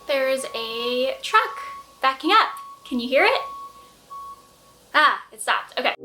There's a truck backing up. Can you hear it? Ah, it stopped. Okay.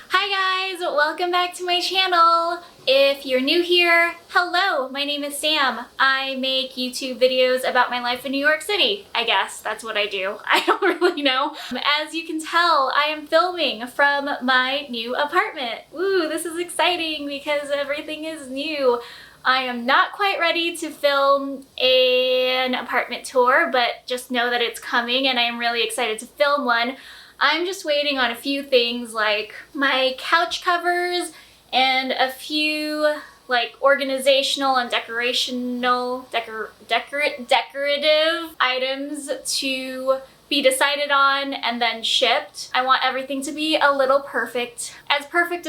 Hi guys, welcome back to my channel. If you're new here, hello, my name is Sam. I make YouTube videos about my life in New York City. I guess that's what I do. I don't really know. As you can tell, I am filming from my new apartment. Woo, this is exciting because everything is new. I am not quite ready to film an apartment tour, but just know that it's coming and I am really excited to film one. I'm just waiting on a few things like my couch covers and a few like organizational and decorative items to be decided on and then shipped. I want everything to be a little perfect as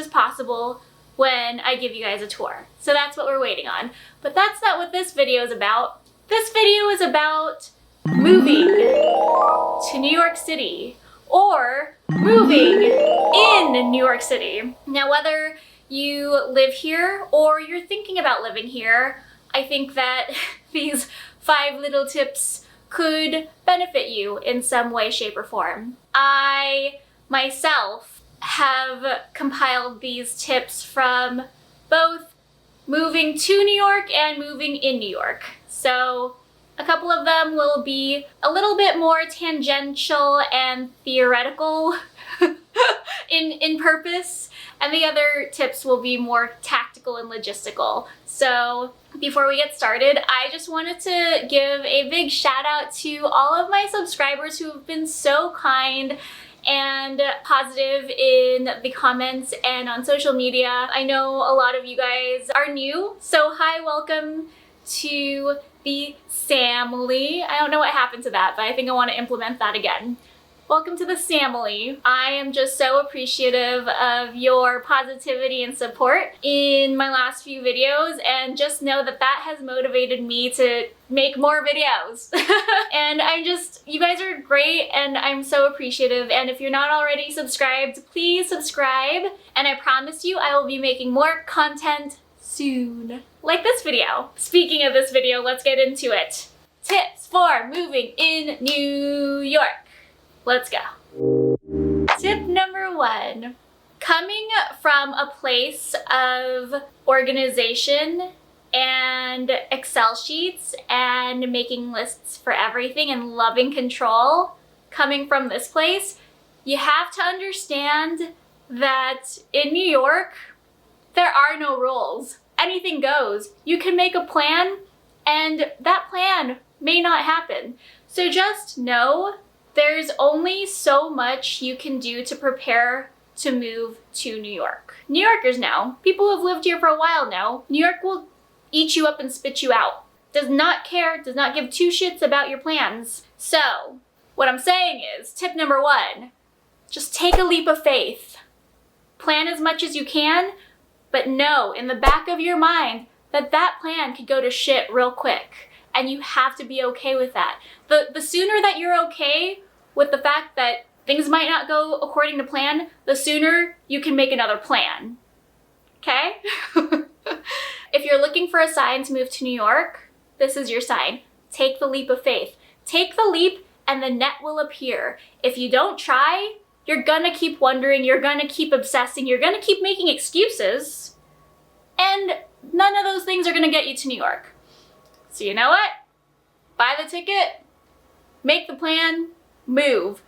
possible when I give you guys a tour. So that's what we're waiting on. But that's not what this video is about. This video is about moving to New York City or moving in New York City. Now, whether you live here or you're thinking about living here, I think that these 5 little tips could benefit you in some way, shape, or form. I myself have compiled these tips from both moving to New York and moving in New York. So a couple of them will be a little bit more tangential and theoretical in purpose, and the other tips will be more tactical and logistical. So before we get started, I just wanted to give a big shout out to all of my subscribers who have been so kind and positive in the comments and on social media. I know a lot of you guys are new, so hi, welcome to the Samily. I don't know what happened to that, but I think I want to implement that again. Welcome to the Samily. I am just so appreciative of your positivity and support in my last few videos, and just know that that has motivated me to make more videos. And you guys are great and I'm so appreciative, and if you're not already subscribed, please subscribe, and I promise you I will be making more content soon. Like this video. Speaking of this video, let's get into it. Tips for moving in New York. Let's go. Tip number 1. Coming from a place of organization and Excel sheets and making lists for everything and loving control, coming from this place, you have to understand that in New York, there are no rules. Anything goes. You can make a plan and that plan may not happen. So just know there's only so much you can do to prepare to move to New York. New Yorkers know, people who have lived here for a while know, New York will eat you up and spit you out. Does not care, does not give 2 shits about your plans. So, what I'm saying is, tip number 1, just take a leap of faith. Plan as much as you can, but know in the back of your mind that that plan could go to shit real quick. And you have to be okay with that. The sooner that you're okay with the fact that things might not go according to plan, the sooner you can make another plan. Okay? If you're looking for a sign to move to New York, this is your sign. Take the leap of faith. Take the leap and the net will appear. If you don't try, you're gonna keep wondering, you're gonna keep obsessing, you're gonna keep making excuses, and none of those things are gonna get you to New York. So you know what? Buy the ticket, make the plan, move.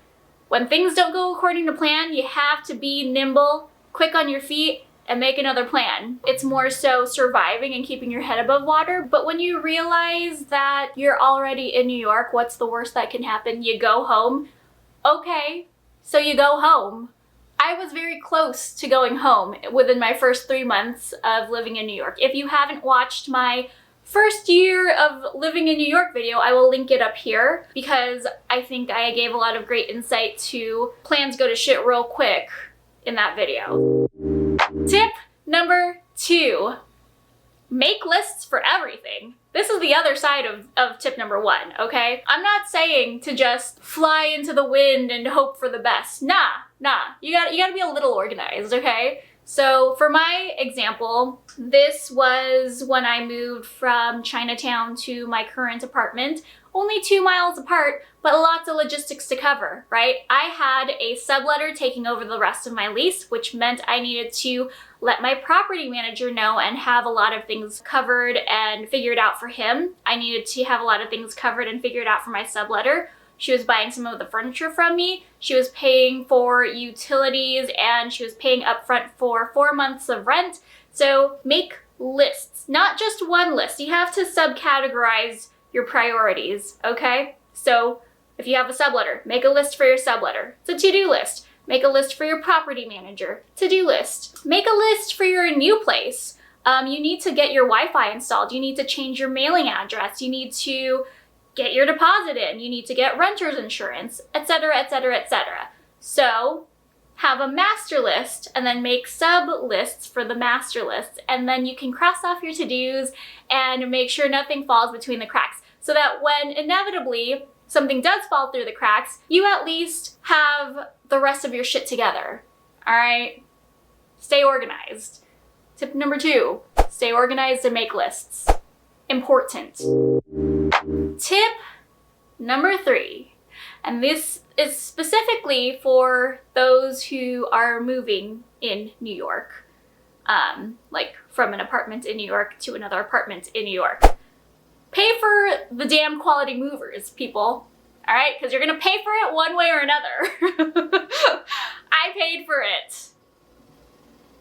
When things don't go according to plan, you have to be nimble, quick on your feet, and make another plan. It's more so surviving and keeping your head above water, but when you realize that you're already in New York, what's the worst that can happen? You go home. Okay, so you go home. I was very close to going home within my first 3 months of living in New York. If you haven't watched my first year of living in New York video, I will link it up here because I think I gave a lot of great insight to plans go to shit real quick in that video. Tip number 2, make lists for everything. This is the other side of tip number 1, okay? I'm not saying to just fly into the wind and hope for the best. Nah. You gotta be a little organized, okay? So for my example, this was when I moved from Chinatown to my current apartment, only 2 miles apart, but lots of logistics to cover, right? I had a subletter taking over the rest of my lease, which meant I needed to let my property manager know and have a lot of things covered and figured out for him. I needed to have a lot of things covered and figured out for my subletter. She was buying some of the furniture from me. She was paying for utilities, and she was paying upfront for 4 months of rent. So make lists, not just one list. You have to subcategorize your priorities, okay? So if you have a subletter, make a list for your subletter. It's a to-do list. Make a list for your property manager, to-do list. Make a list for your new place. You need to get your Wi-Fi installed. You need to change your mailing address. You need to get your deposit in, you need to get renter's insurance, etc., etc., etc. So have a master list and then make sub lists for the master lists, and then you can cross off your to-dos and make sure nothing falls between the cracks, so that when inevitably something does fall through the cracks, you at least have the rest of your shit together. All right? Stay organized. Tip number 2, stay organized and make lists. Important. Tip number 3, and this is specifically for those who are moving in New York, like from an apartment in New York to another apartment in New York. Pay for the damn quality movers, people. All right, because you're gonna pay for it one way or another. I paid for it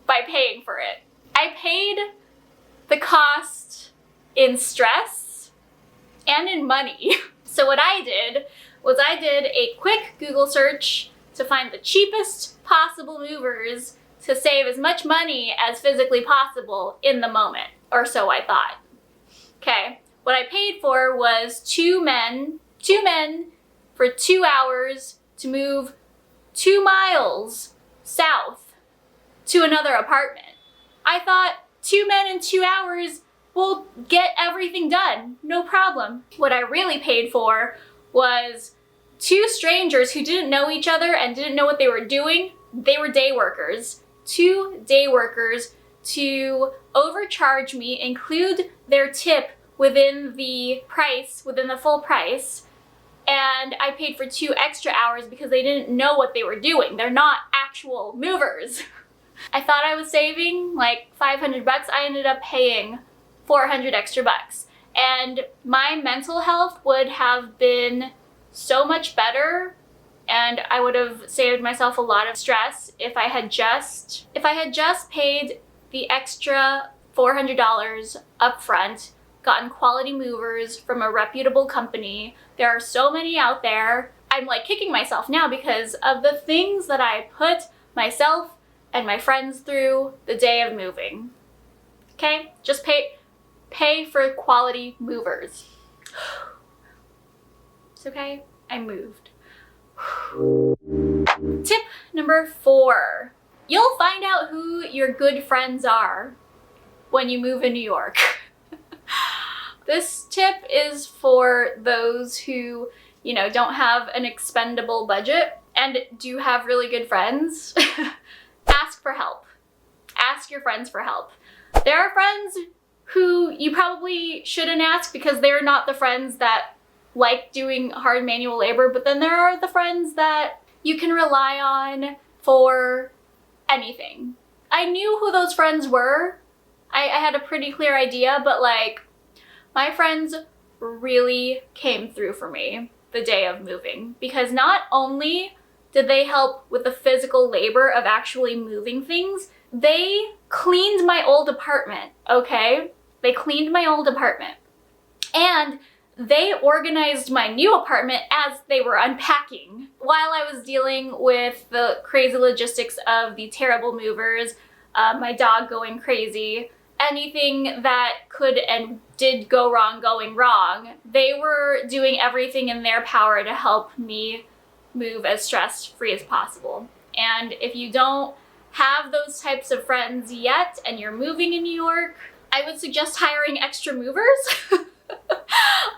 by paying for it. I paid the cost in stress and in money. So what I did was I did a quick Google search to find the cheapest possible movers to save as much money as physically possible in the moment, or so I thought. Okay, what I paid for was two men for 2 hours to move 2 miles south to another apartment. I thought 2 men in 2 hours will get everything done, no problem. What I really paid for was 2 strangers who didn't know each other and didn't know what they were doing. They were day workers. 2 day workers to overcharge me, include their tip within the price, within the full price, and I paid for 2 extra hours because they didn't know what they were doing. They're not actual movers. I thought I was saving like $500. I ended up paying 400 extra bucks. And my mental health would have been so much better, and I would have saved myself a lot of stress if I had just paid the extra $400 up front, gotten quality movers from a reputable company. There are so many out there. I'm like kicking myself now because of the things that I put myself and my friends through the day of moving. Okay? Just pay for quality movers. It's okay, I moved. Tip number 4. You'll find out who your good friends are when you move in New York. This tip is for those who, don't have an expendable budget and do have really good friends. Ask for help. Ask your friends for help. There are friends who you probably shouldn't ask because they're not the friends that like doing hard manual labor, but then there are the friends that you can rely on for anything. I knew who those friends were. I had a pretty clear idea, but like, my friends really came through for me the day of moving, because not only did they help with the physical labor of actually moving things, they cleaned my old apartment, okay? They cleaned my old apartment. And they organized my new apartment as they were unpacking. While I was dealing with the crazy logistics of the terrible movers, my dog going crazy, anything that could and did go wrong going wrong, they were doing everything in their power to help me move as stress-free as possible. And if you don't have those types of friends yet and you're moving in New York, I would suggest hiring extra movers.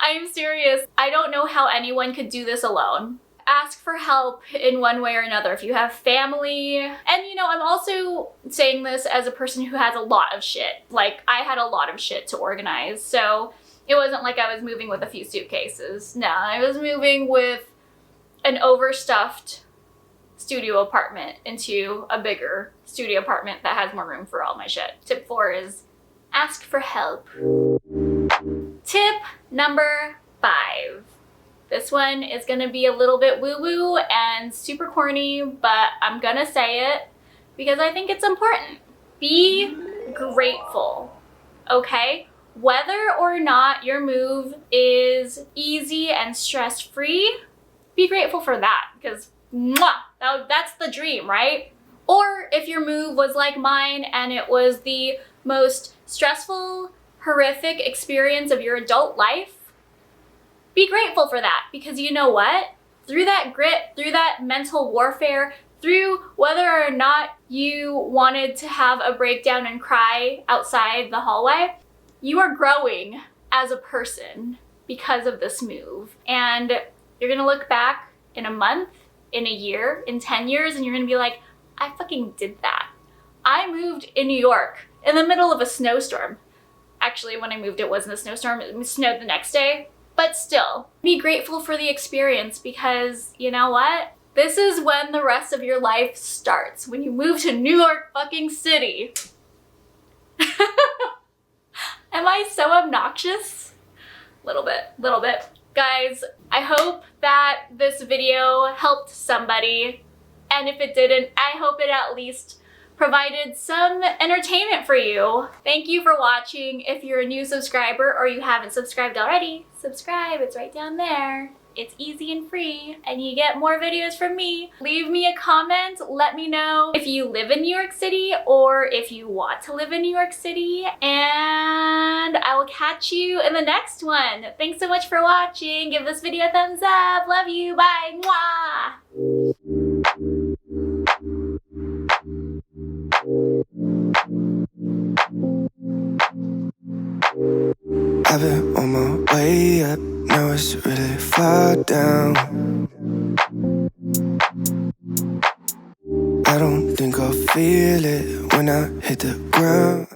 I'm serious. I don't know how anyone could do this alone. ask for help in one way or another. If you have family, and you know, I'm also saying this as a person who has a lot of shit. Like, I had a lot of shit to organize, so it wasn't like I was moving with a few suitcases. No, I was moving with an overstuffed studio apartment into a bigger studio apartment that has more room for all my shit. Tip 4 is ask for help. Tip number 5. This one is gonna be a little bit woo-woo and super corny, but I'm gonna say it because I think it's important. Be grateful, okay? Whether or not your move is easy and stress-free, be grateful for that, because that's the dream, right? Or if your move was like mine and it was the most stressful, horrific experience of your adult life, be grateful for that, because you know what? Through that grit, through that mental warfare, through whether or not you wanted to have a breakdown and cry outside the hallway, you are growing as a person because of this move. And you're gonna look back in a month, in a year, in 10 years, and you're gonna be like, I fucking did that. I moved in New York in the middle of a snowstorm. Actually, when I moved, it wasn't a snowstorm, it snowed the next day. But still, be grateful for the experience, because you know what? This is when the rest of your life starts, when you move to New York fucking City. Am I so obnoxious? Little bit. Guys, I hope that this video helped somebody. And if it didn't, I hope it at least provided some entertainment for you. Thank you for watching. If you're a new subscriber or you haven't subscribed already, subscribe, it's right down there. It's easy and free, and you get more videos from me. Leave me a comment, let me know if you live in New York City or if you want to live in New York City, and I will catch you in the next one. Thanks so much for watching. Give this video a thumbs up. Love you, bye, mwah! I've been on my way up, now it's really far down. I don't think I'll feel it when I hit the ground.